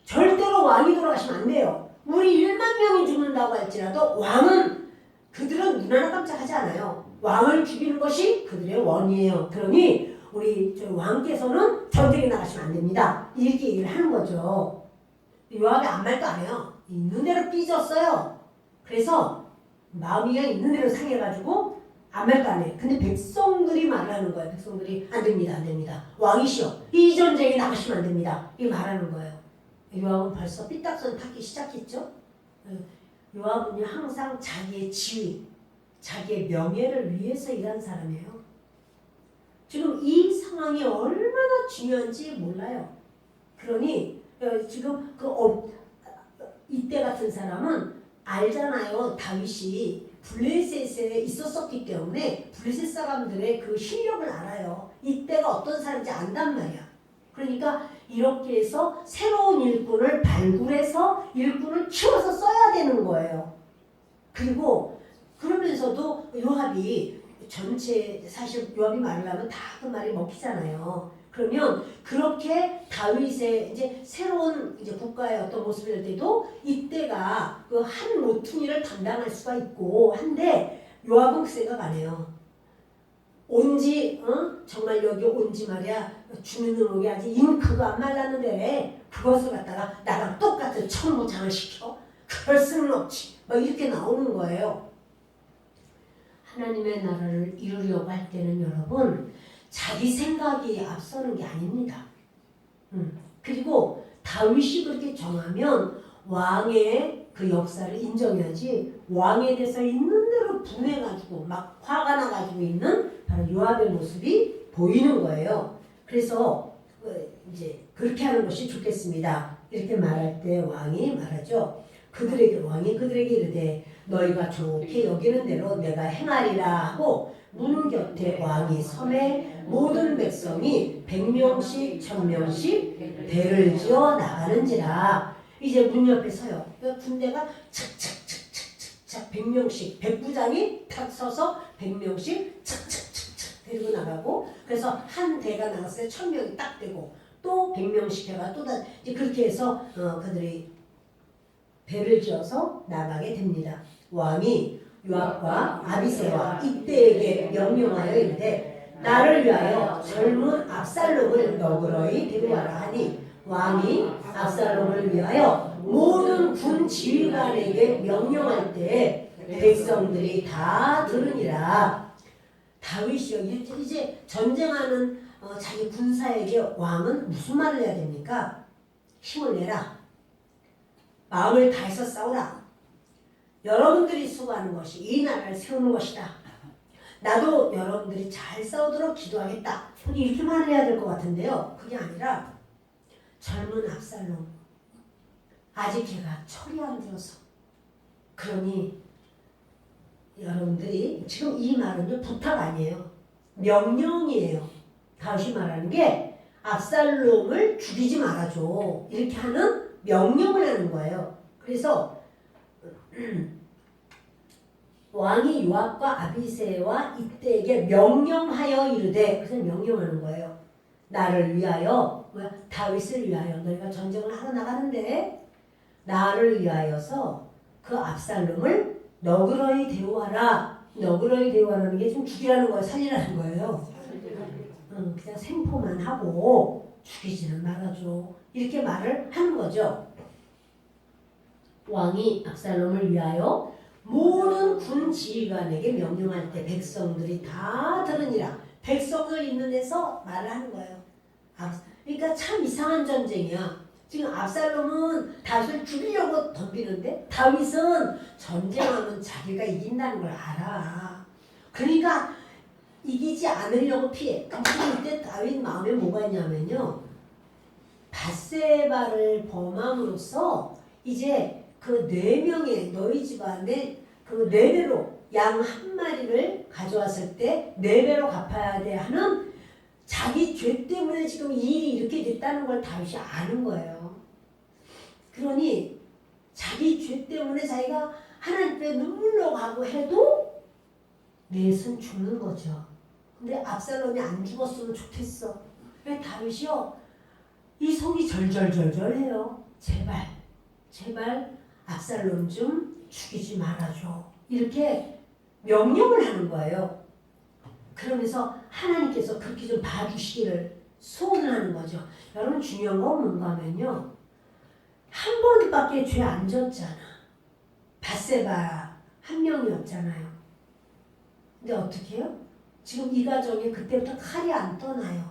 절대로 왕이 돌아가시면 안 돼요. 우리 1만 명이 죽는다고 할지라도 왕은 그들은 눈 하나 깜짝하지 않아요. 왕을 죽이는 것이 그들의 원이에요. 그러니 우리 왕께서는 전쟁에 나가시면 안 됩니다. 이렇게 얘기를 하는 거죠. 요압이 아무 말도 안 해요. 있는 대로 삐졌어요. 그래서 마음이 그냥 있는 대로 상해가지고 아무 말도 안 해. 근데 백성들이 말하는 거예요. 백성들이 안 됩니다. 안 됩니다. 왕이시여 이 전쟁에 나가시면 안 됩니다. 이 말하는 거예요. 요압은 벌써 삐딱선 타기 시작했죠. 요압은 항상 자기의 지위, 자기의 명예를 위해서 일한 사람이에요. 지금 이 상황이 얼마나 중요한지 몰라요. 그러니 지금 이때 같은 사람은 알잖아요. 다윗이 블레셋에 있었었기 때문에 블레셋 사람들의 그 실력을 알아요. 이때가 어떤 사람인지 안단 말이야. 그러니까 이렇게 해서 새로운 일꾼을 발굴해서 일꾼을 키워서 써야 되는 거예요. 그리고 그러면서도 요압이 전체 사실 요압이 말을 하면 다 그 말이 먹히잖아요. 그러면 그렇게 다윗의 이제 새로운 이제 국가의 어떤 모습이 될 때도 이때가 그 한 모퉁이를 담당할 수가 있고 한데 요압은 그 생각 안 해요. 온지 정말 여기 온지 말이야 주는 놈이 아직 잉크가 안 말랐는데 그것을 갖다가 나랑 똑같은 천부장을 시켜? 그럴 수는 없지. 막 이렇게 나오는 거예요. 하나님의 나라를 이루려고 할 때는 여러분 자기 생각이 앞서는 게 아닙니다. 그리고 다윗이 그렇게 정하면 왕의 그 역사를 인정해야지 왕에 대해서 있는 대로 분해가지고 막 화가 나가지고 있는 바로 요압의 모습이 보이는 거예요. 그래서 이제 그렇게 하는 것이 좋겠습니다. 이렇게 말할 때 왕이 말하죠. 왕이 그들에게 이르되 너희가 좋게 여기는 대로 내가 행하리라 하고 문 곁에 왕이 섬에 모든 백성이 100명씩 1000명씩 배를 지어 나가는지라. 이제 문 옆에 서요. 군대가 착착착착착 100명씩 백부장이 탁 서서 100명씩 착착착착 데리고 나가고, 그래서 한 대가 나갔을 때 1000명이 딱 되고 또 100명씩 해가 또 이제 그렇게 해서 그들이 배를 지어서 나가게 됩니다. 왕이 요압과 아비새와 이때에게 명령하여 이르되 나를 위하여 젊은 압살롬을 너그러이 데려와라 하니 왕이 압살롬을 위하여 모든 군 지휘관에게 명령할 때 백성들이 다 들으니라. 다윗이요, 이제 전쟁하는 자기 군사에게 왕은 무슨 말을 해야 됩니까? 힘을 내라. 마음을 다해서 싸우라. 여러분들이 수고하는 것이 이 나라를 세우는 것이다. 나도 여러분들이 잘 싸우도록 기도하겠다. 이렇게 말을 해야 될 것 같은데요. 그게 아니라 젊은 압살롬, 아직 걔가 철이 안 들어서. 그러니 여러분들이 지금 이 말은요, 부탁 아니에요. 명령이에요. 다윗이 말하는 게 압살롬을 죽이지 말아줘. 이렇게 하는 명령을 하는 거예요. 그래서 왕이 요압과 아비새와 이때에게 명령하여 이르되, 그래서 명령하는 거예요. 나를 위하여, 다윗을 위하여 너희가 전쟁을 하러 나가는데 나를 위하여서 그 압살롬을 너그러이 데려와라. 너그러이 데려와라는 게 지금 죽이라는 거예요, 살리라는 거예요. 그냥 생포만 하고 죽이지는 말아줘. 이렇게 말을 하는 거죠. 왕이 압살롬을 위하여 모든 군 지휘관에게 명령할 때 백성들이 다 들으니라. 백성을 있는 데서 말을 하는 거예요. 그러니까 참 이상한 전쟁이야. 지금 압살롬은 다윗을 죽이려고 덤비는데 다윗은 전쟁하면 자기가 이긴다는 걸 알아. 그러니까 이기지 않으려고 피해. 근데 이때 다윗 마음에 뭐가 있냐면요, 밧세바를 범함으로써 이제 그 4명의 너희 집안에 그 4배로 양 한 마리를 가져왔을 때 4배로 갚아야 돼 하는 자기 죄 때문에 지금 일이 이렇게 됐다는 걸 다윗이 아는 거예요. 그러니 자기 죄 때문에 자기가 하나님 앞에 눈물로 가고 해도 넷은 죽는 거죠. 근데 압살롬이 안 죽었으면 좋겠어. 왜 다윗이요? 이 속이 절절절절해요. 제발 압살롬 좀 죽이지 말아줘. 이렇게 명령을 하는 거예요. 그러면서 하나님께서 그렇게 좀 봐주시기를 소원을 하는 거죠. 여러분, 중요한 건 뭔가 하면요, 한 번밖에 죄 안 졌잖아. 밧세바 한 명이었잖아요. 근데 어떻게 해요? 지금 이 가정에 그때부터 칼이 안 떠나요.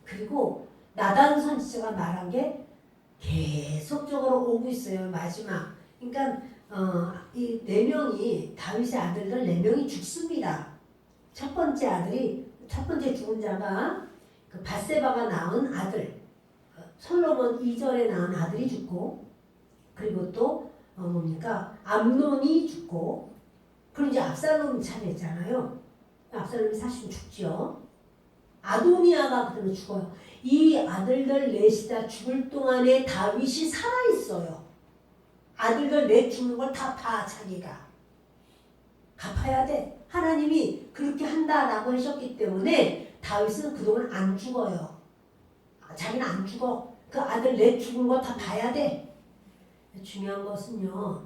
그리고 나단 선지자가 말한 게 계속적으로 오고 있어요. 마지막. 그러니까 이 4명이, 다윗의 아들들 4명이 죽습니다. 첫 번째 죽은 자가 그 밧세바가 낳은 아들, 솔로몬 이전에 낳은 아들이 죽고, 그리고 또 암논이 죽고, 그리고 이제 압살롬이 차례잖아요. 압살롬이 사실 죽죠. 아도니아가 그러면 죽어요. 이 아들들 넷이 다 죽을 동안에 다윗이 살아있어요. 아들들 넷 죽는 걸 다 봐, 자기가. 갚아야 돼. 하나님이 그렇게 한다라고 하셨기 때문에 다윗은 그동안 안 죽어요. 자기는 안 죽어. 그 아들 넷 죽은 거 다 봐야 돼. 중요한 것은요,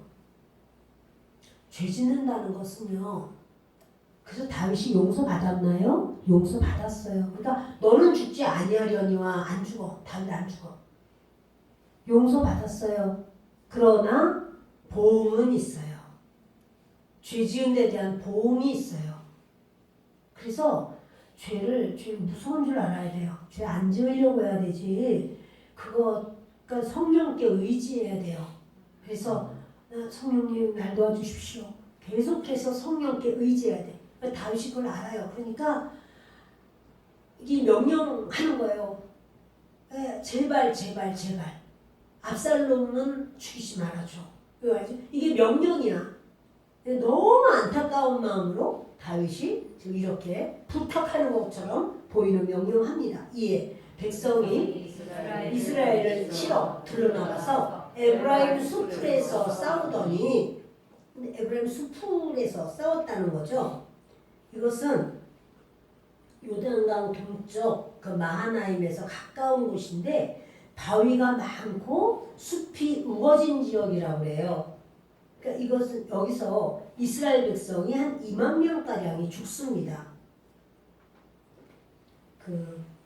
죄 짓는다는 것은요, 그래서 다윗이 용서받았나요? 용서받았어요. 그러니까 너는 죽지 아니하려니와 안 죽어. 다윗 안 죽어. 용서받았어요. 그러나 보응은 있어요. 죄 지은 데 대한 보응이 있어요. 그래서 죄 무서운 줄 알아야 돼요. 죄 안 지으려고 해야 되지. 그러니까 성령께 의지해야 돼요. 그래서 성령님 날 도와주십시오. 계속해서 성령께 의지해야 돼. 다윗이 그걸 알아요. 그러니까 이 명령하는 거예요. 제발 제발 제발 압살롬은 죽이지 말아줘. 이게 명령이야. 너무 안타까운 마음으로 다윗이 지금 이렇게 부탁하는 것처럼 보이는 명령합니다. 이에 백성이 이스라엘을 치러 들러나가서 에브라임 수풀에서 싸우더니, 근데 에브라임 수풀에서 싸웠다는 거죠. 이것은 요단강 동쪽 그 마하나임에서 가까운 곳인데 바위가 많고 숲이 우거진 지역이라고 그래요. 그러니까 이것은 여기서 이스라엘 백성이 한 2만 명가량이 죽습니다.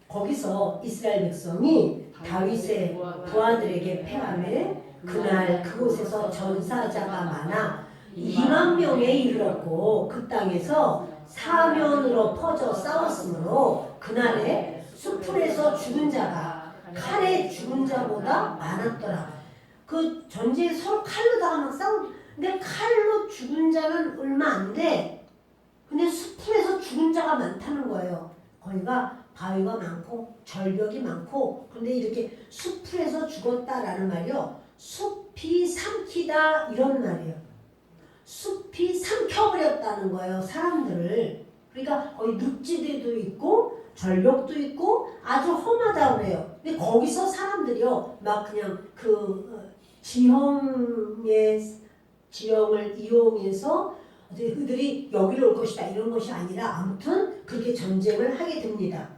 거기서 이스라엘 백성이 다윗의 부하들에게 패하며 그날 그곳에서 전사자가 많아 2만 명에 이르렀고 그 땅에서 사면으로 퍼져 싸웠으므로 그날에 수풀에서 죽은 자가 칼에 죽은 자보다 많았더라. 그 전쟁에 서로 칼로 다가 막 근데 칼로 죽은 자는 얼마 안 돼. 근데 수풀에서 죽은 자가 많다는 거예요. 거기가 바위가 많고 절벽이 많고, 근데 이렇게 수풀에서 죽었다라는 말이요. 숲이 삼키다 이런 말이에요. 숲이 삼켜버렸다는 거예요, 사람들을. 그러니까 거기 늪지대도 있고 절벽도 있고 아주 험하다고 그래요. 근데 거기서 사람들이요 막 그냥 지형을 이용해서 그들이 여기로 올 것이다 이런 것이 아니라 아무튼 그렇게 전쟁을 하게 됩니다.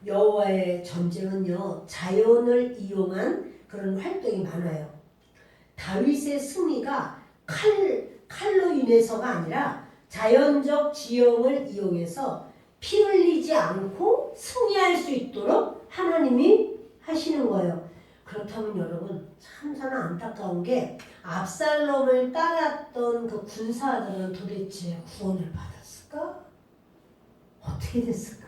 여호와의 전쟁은요 자연을 이용한 그런 활동이 많아요. 다윗의 승리가 칼로 인해서가 아니라 자연적 지형을 이용해서 피 흘리지 않고 승리할 수 있도록 하나님이 하시는 거예요. 그렇다면 여러분 참 저는 안타까운 게 압살롬을 따랐던 그 군사들은 도대체 구원을 받았을까? 어떻게 됐을까?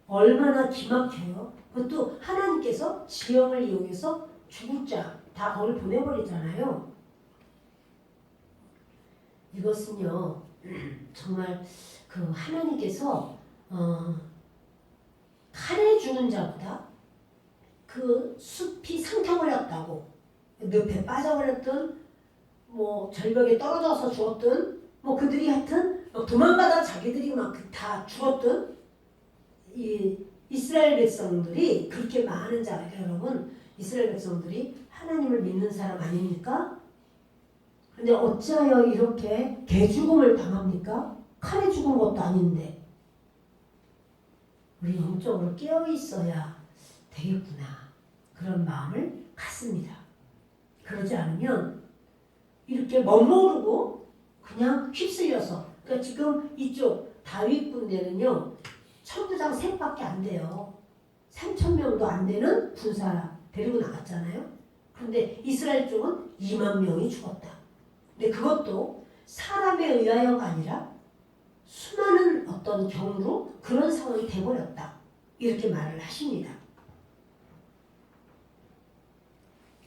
얼마나 기막혀요. 그것도 하나님께서 지형을 이용해서 죽을 자 다 거기 보내버리잖아요. 이것은요 정말 그 하나님께서 칼에 죽은 자보다 그 숲이 삼켜버렸다고, 늪에 빠져버렸든 뭐 절벽에 떨어져서 죽었든 뭐 그들이 하여튼 도망가다 자기들이 막 다 죽었든 이 이스라엘 백성들이 그렇게 많은 자가 여러분 이스라엘 백성들이 하나님을 믿는 사람 아닙니까? 근데 어찌하여 이렇게 개죽음을 당합니까? 칼에 죽은 것도 아닌데. 우리 영적으로 깨어있어야 되겠구나 그런 마음을 갖습니다. 그러지 않으면 이렇게 멋모르고 그냥 휩쓸려서, 그러니까 지금 이쪽 다윗 군대는요 천부장 셋밖에 안 돼요. 3,000명도 안 되는 군사 데리고 나갔잖아요. 그런데 이스라엘 쪽은 2만 명이 죽었다. 근데 그것도 사람에 의하여가 아니라 수많은 어떤 경우로 그런 상황이 돼버렸다. 이렇게 말을 하십니다.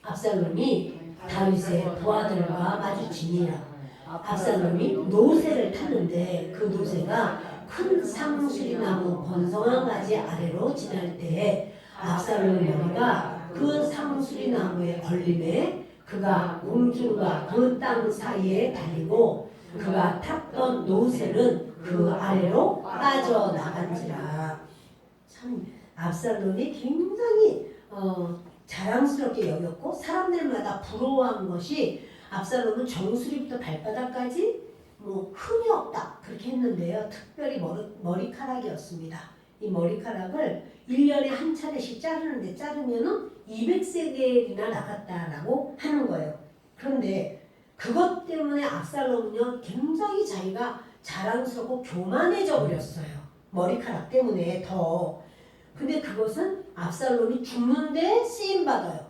압살롬이 다윗의 부하들과 마주치니라. 압살롬이 노새를 탔는데 그 노새가 큰 상수리나무 번성한 가지 아래로 지날 때에 압살롬의 머리가 그 상수리나무에 걸림에 그가 공중과 그 땅 사이에 달리고 그가 탔던 노새는 그 아래로 빠져나간지라. 참 압살롬이 굉장히 자랑스럽게 여겼고 사람들마다 부러워한 것이 압살롬은 정수리부터 발바닥까지 뭐 흠이 없다 그렇게 했는데요. 특별히 머리카락이었습니다. 이 머리카락을 1년에 한 차례씩 자르는데 자르면은 200세겔이나 나갔다라고 하는 거예요. 그런데 그것 때문에 압살롬은요 굉장히 자기가 자랑스럽고 교만해져 버렸어요. 머리카락 때문에 더. 근데 그것은 압살롬이 죽는데 쓰임받아요.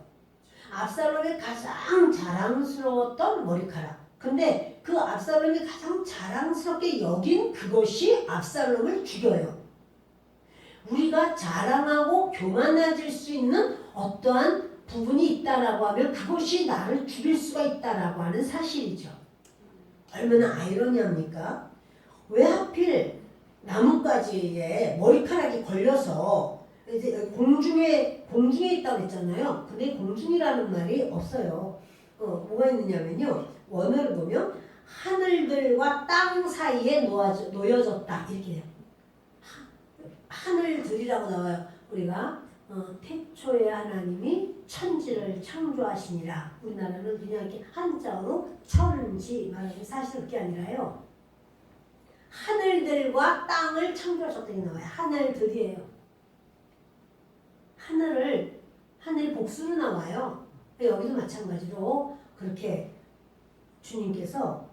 압살롬이 가장 자랑스러웠던 머리카락. 근데 그 압살롬이 가장 자랑스럽게 여긴 그것이 압살롬을 죽여요. 우리가 자랑하고 교만해질 수 있는 어떠한 부분이 있다라고 하면 그것이 나를 죽일 수가 있다라고 하는 사실이죠. 얼마나 아이러니합니까? 왜 하필 나뭇가지에 머리카락이 걸려서 이제 공중에 있다고 했잖아요. 근데 공중이라는 말이 없어요. 뭐가 있느냐면요. 원어를 보면 하늘들과 땅 사이에 놓여졌다 이렇게 돼요. 하늘들이라고 나와요. 우리가 태초에 하나님이 천지를 창조하시니라. 우리나라는 그냥 이렇게 한자어로 천지 말하면 사실 그게 아니라요. 하늘들과 땅을 창조하셨다고 나와요. 하늘들이에요. 하늘 복수로 나와요. 여기도 마찬가지로 그렇게 주님께서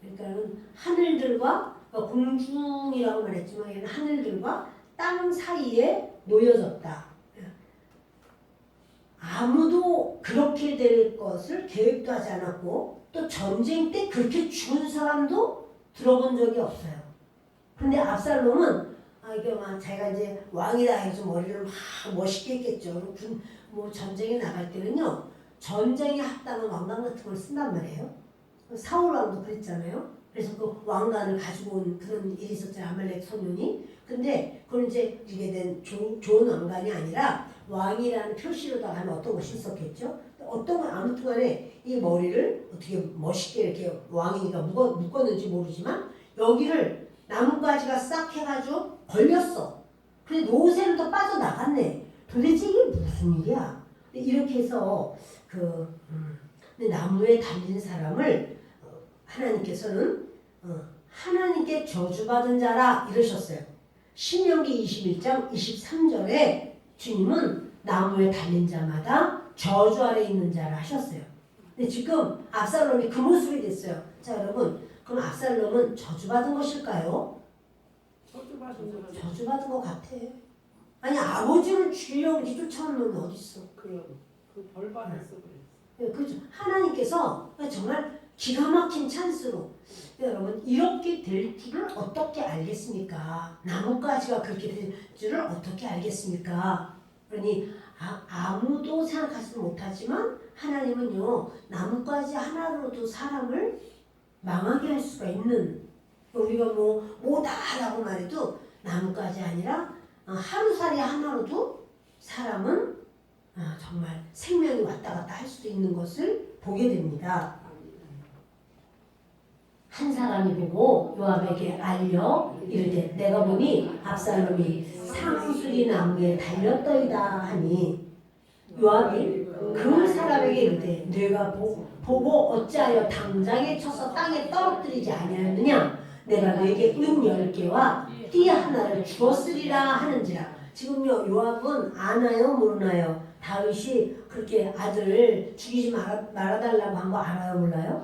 그러니까는 하늘들과 공중이라고 말했지만 얘는 하늘들과 땅 사이에 놓여졌다. 아무도 그렇게 될 것을 계획도 하지 않았고 또 전쟁 때 그렇게 죽은 사람도 들어본 적이 없어요. 근데 압살롬은 이게 막 자기가 이제 왕이다 해서 머리를 막 멋있게 했겠죠. 뭐 전쟁에 나갈 때는요. 전쟁에 합당한 왕관 같은 걸 쓴단 말이에요. 사울 왕도 그랬잖아요. 그래서 그 왕관을 가지고 온 그런 일이 있었잖아요. 아말렉 소년이. 근데 그건 이제 이게 된 좋은 왕관이 아니라 왕이라는 표시로다가 하는 어떤 것이 있었겠죠. 어떤 건 아무튼 간에 이 머리를 어떻게 멋있게 이렇게 왕이니까 묶었는지 모르지만 여기를 나뭇가지가 싹 해가지고 걸렸어. 근데 노새는 또 빠져나갔네. 도대체 이게 무슨 일이야? 이렇게 해서 나무에 달린 사람을 하나님께서는 하나님께 저주받은 자라 이러셨어요. 신명기 21장 23절에 주님은 나무에 달린 자마다 저주 아래 있는 자라 하셨어요. 근데 지금 압살롬이 그 모습이 됐어요. 자 여러분, 그럼 압살롬은 저주받은 것일까요? 저주받은 것 같아. 아니 아버지를 죽이려고 이렇게 쫓아오는 놈이 어딨어? 그 벌 받았어 그래. 그렇죠. 하나님께서 정말 기가 막힌 찬스로 여러분 이렇게 될 줄을 어떻게 알겠습니까? 나뭇가지가 그렇게 될 줄을 어떻게 알겠습니까? 그러니 아무도 생각하지 못하지만 하나님은요 나뭇가지 하나로도 사람을 망하게 할 수가 있는, 우리가 뭐다라고 말해도 나뭇가지 아니라 하루살이 하나로도 사람은 정말 생명이 왔다 갔다 할 수도 있는 것을 보게 됩니다. 한 사람이 보고 요압에게 알려 이르되 내가 보니 압살롬이 상수리 나무에 달렸더이다 하니 요압이 그 사람에게 이르되 내가 보고 어찌하여 당장에 쳐서 땅에 떨어뜨리지 아니하였느냐? 내가 너에게 은 10개와 띠 하나를 주었으리라 하는지라. 지금요 요압은 아나요 모르나요? 다윗이 그렇게 아들을 죽이지 말아달라고 한 거 알아요 몰라요?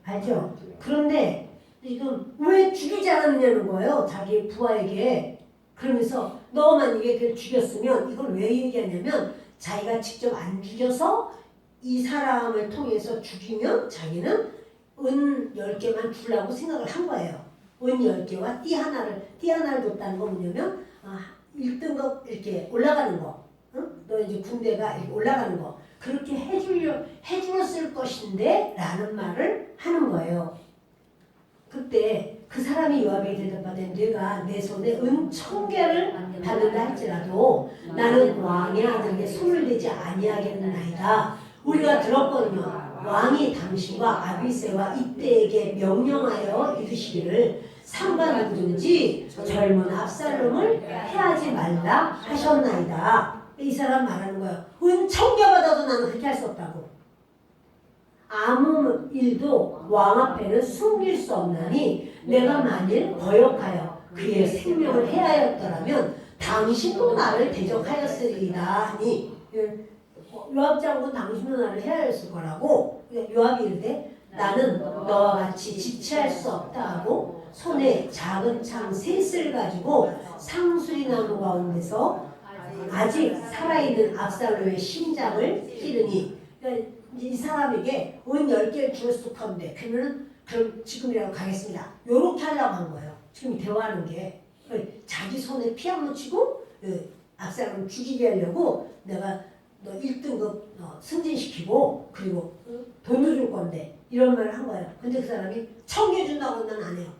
알죠? 그런데 지금 왜 죽이지 않았느냐는 거예요. 자기 부하에게. 그러면서 너 만약에 그걸 죽였으면 이걸 왜 얘기하냐면 자기가 직접 안 죽여서 이 사람을 통해서 죽이면 자기는 은 10개만 주려고 생각을 한 거예요. 은 10개와 띠 하나를 줬다는 건 뭐냐면 1등급 이렇게 올라가는 거. 응? 너 이제 군대가 이렇게 올라가는 거. 그렇게 해주었을 것인데 라는 말을 하는 거예요. 그때 그 사람이 요압에게 대답하되 내가 내 손에 은 1000개를 받는다 할지라도 나는 왕의 아들에게 손을 대지 아니하겠나이다. 우리가 들었거든요. 왕이 당신과 아비새와 이때에게 명령하여 이르시기를 상관 누구든지 젊은 압살롬을 해하지 말라 하셨나이다. 이 사람 말하는 거예요. 은 1000개 받아도 나는 그렇게 할 수 없다고. 아무 일도 왕 앞에는 숨길 수 없나니 내가 만일 거역하여 그의 생명을 해하였더라면 당신도 나를 대적하였으리이다 하니 요압 장군 당신도 나를 해하였을 거라고. 요압이 이르되 나는 너와 같이 지체할 수 없다 하고 손에 작은 창 셋을 가지고 상수리 나무 가운데서 아직 살아있는 압살롬의 심장을 찌르니, 그러니까 이 사람에게 은 10개를 주었을 건데 그러면은 그럼 지금이라도 가겠습니다. 요렇게 하려고 한 거예요. 지금 대화하는 게. 자기 손에 피 안 묻히고 압살롬을 죽이게 하려고 내가 너 1등급 승진시키고 그리고 돈도 줄 건데 이런 말을 한 거예요. 근데 그 사람이 청계준다고 난 안 해요.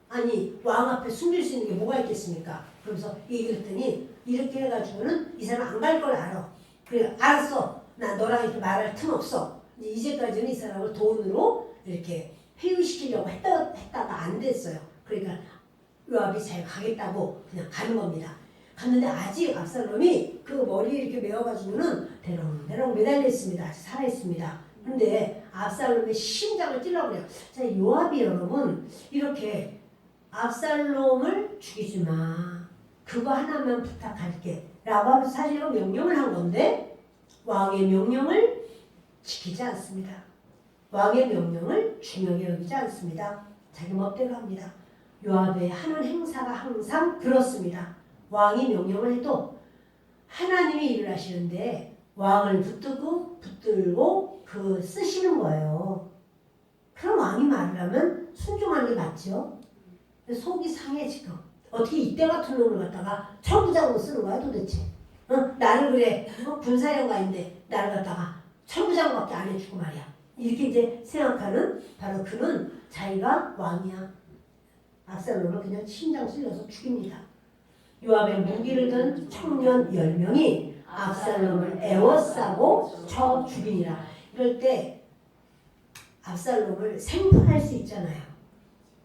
아니 왕 앞에 숨길 수 있는 게 뭐가 있겠습니까? 그러면서 얘기했더니 이렇게 해가지고는 이 사람 안 갈 걸 알아. 그래 알았어. 나 너랑 이렇게 말할 틈 없어. 이제까지는 이 사람을 돈으로 이렇게 회유시키려고 했다가 안 됐어요. 그러니까 요압이 잘 가겠다고 그냥 가는 겁니다. 갔는데 아직 압살롬이 그 머리에 이렇게 메어가지고는 대롱대롱 매달려 있습니다. 아직 살아 있습니다. 근데 압살롬의 심장을 찔러버려요. 자, 요압이 여러분 이렇게 압살롬을 죽이지 마. 그거 하나만 부탁할게. 라고 하면서 사실은 명령을 한 건데 왕의 명령을 지키지 않습니다. 왕의 명령을 중요하게 여기지 않습니다. 자기 멋대로 합니다. 요압의 하는 행사가 항상 그렇습니다. 왕이 명령을 해도 하나님이 일을 하시는데 왕을 붙들고 쓰시는 거예요. 그럼 왕이 말을 하면 순종하는 게 맞죠. 속이 상해 지금. 어떻게 이때 같은 놈을 갖다가 천부장으로 쓰는 거야 도대체. 나를 그래 군사령관인데 나를 갖다가 천부장밖에 안 해주고 말이야. 이렇게 이제 생각하는 바로 그는 자기가 왕이야. 압살롬을 그냥 심장 찔러서 죽입니다. 요압의 무기를 든 청년 10명이 압살롬을 에워싸고 쳐 죽이니라. 이럴 때 압살롬을 생포할 수 있잖아요.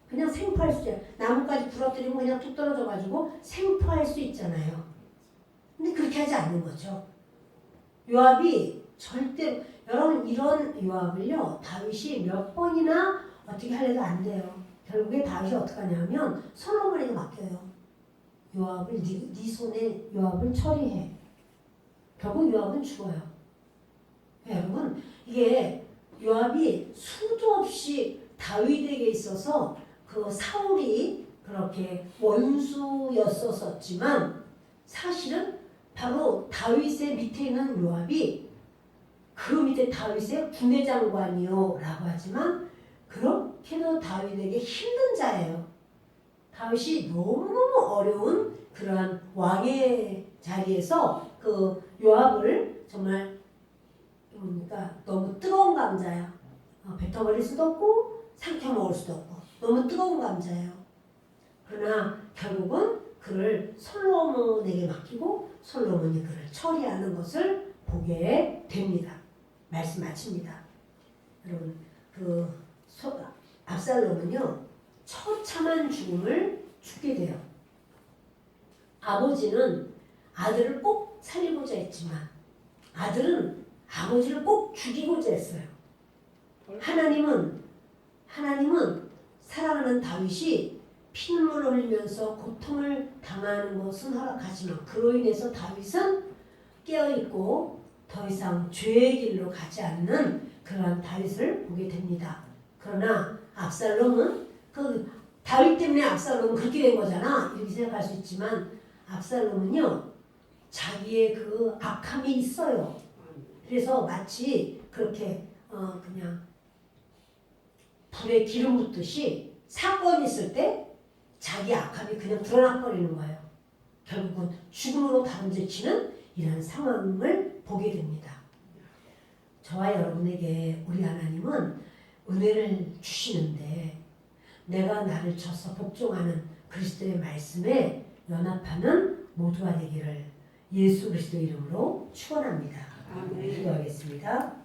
그냥 생포할 수 있잖아요. 나뭇가지 부러뜨리면 그냥 뚝 떨어져가지고 생포할 수 있잖아요. 근데 그렇게 하지 않는 거죠. 요압이 절대 여러분 이런 요압을요 다윗이 몇 번이나 어떻게 하려도 안 돼요. 결국에 다윗이 어떻게 하냐면 솔로몬에게 맡겨요. 요압을 네 손에 요압을 처리해. 결국 요압은 죽어요. 여러분 이게 요압이 수도 없이 다윗에게 있어서 그 사울이 그렇게 원수였었지만 사실은 바로 다윗의 밑에 있는 요압이 그 밑에 다윗의 군대장관이요 라고 하지만 그렇게도 다윗에게 힘든 자예요. 다윗이 너무너무 어려운 그러한 왕의 자리에서 그 요압을 정말 그러니까 너무 뜨거운 감자야. 뱉어버릴 수도 없고 삼켜먹을 수도 없고 너무 뜨거운 감자예요. 그러나 결국은 그를 솔로몬에게 맡기고 솔로몬이 그를 처리하는 것을 보게 됩니다. 말씀 마칩니다. 여러분 압살롬은요 처참한 죽음을 죽게 돼요. 아버지는 아들을 꼭 살리고자 했지만 아들은 아버지를 꼭 죽이고자 했어요. 하나님은 사랑하는 다윗이 피눈물을 흘리면서 고통을 당하는 것은 허락하지만 그로 인해서 다윗은 깨어있고 더 이상 죄의 길로 가지 않는 그러한 다윗을 보게 됩니다. 그러나 압살롬은 다윗 때문에 압살롬은 그렇게 된 거잖아 이렇게 생각할 수 있지만 압살롬은요 자기의 그 악함이 있어요. 그래서 마치 그렇게 그냥 불에 기름 붓듯이 사건이 있을 때 자기 악함이 그냥 드러나버리는 거예요. 결국은 죽음으로 다름질치는 이런 상황을 보게 됩니다. 저와 여러분에게 우리 하나님은 은혜를 주시는데 내가 나를 쳐서 복종하는 그리스도의 말씀에 연합하는 모두가 되기를 예수 그리스도 이름으로 축원합니다. 기도하겠습니다.